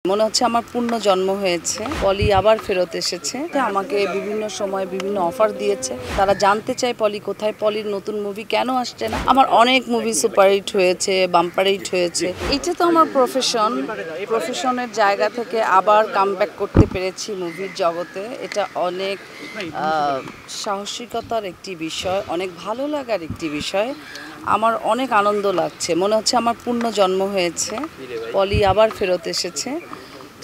মনে হচ্ছে আমার পূর্ণ জন্ম হয়েছে। পলি আবার ফেরত এসেছে। আমাকে বিভিন্ন সময় বিভিন্ন অফার দিয়েছে। তারা জানতে চায় পলি কোথায়, পলির নতুন মুভি কেন আসছে না। আমার অনেক মুভি সুপারহিট হয়েছে, বাম্পার হিট হয়েছে। এটা তো আমার প্রফেশনের জায়গা থেকে আবার কামব্যাক করতে পেরেছি মুভির জগতে। এটা অনেক সাহসিকতার একটি বিষয়, অনেক ভালো লাগার একটি বিষয়। আমার অনেক আনন্দ লাগছে। মনে হচ্ছে আমার পূর্ণ জন্ম হয়েছে। পলি আবার ফেরত এসেছে।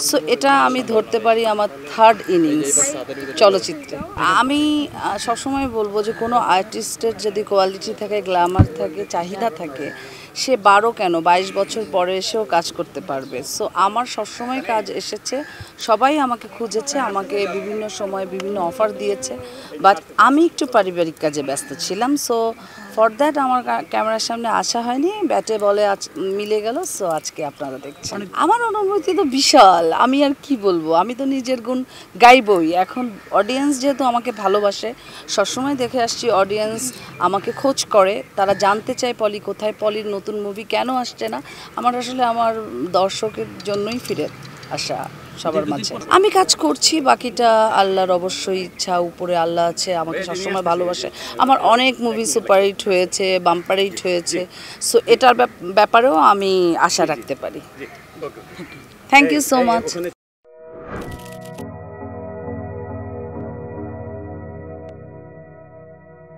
সো এটা আমি ধরতে পারি আমার থার্ড ইনিংস চলচ্চিত্রে। আমি সবসময় বলবো যে কোনো আর্টিস্টের যদি কোয়ালিটি থাকে, গ্ল্যামার থাকে, চাহিদা থাকে, সে 12 কেন 22 বছর পরে এসেও কাজ করতে পারবে। সো আমার সবসময় কাজ এসেছে, সবাই আমাকে খুঁজেছে, আমাকে বিভিন্ন সময় বিভিন্ন অফার দিয়েছে, বাট আমি একটু পারিবারিক কাজে ব্যস্ত ছিলাম। সো ফর দ্যাট আমার ক্যামেরার সামনে আসা হয়নি, ব্যাটে বলে মিলে গেল। সো আজকে আপনারা দেখছেন। আমার অনুভূতি তো বিশাল, আমি আর কি বলবো, আমি তো নিজের গুণ গাইবই। এখন অডিয়েন্স যেহেতু আমাকে ভালোবাসে, সবসময় দেখে আসছি অডিয়েন্স আমাকে খোঁজ করে, তারা জানতে চায় পলি কোথায়, পলির নতুন মুভি কেন আসছে না। আমার আসলে আমার দর্শকের জন্যই ফিরে আসা সবার মাঝে। আমি কাজ করছি, বাকিটা আল্লাহর অবশ্যই ইচ্ছা। উপরে আল্লাহ আছে, আমাকে সবসময় ভালোবাসে। আমার অনেক মুভি সুপারহিট হয়েছে, বাম্পার হিট হয়েছে। সো এটার ব্যাপারেও আমি আশা রাখতে পারি। Thank you so much.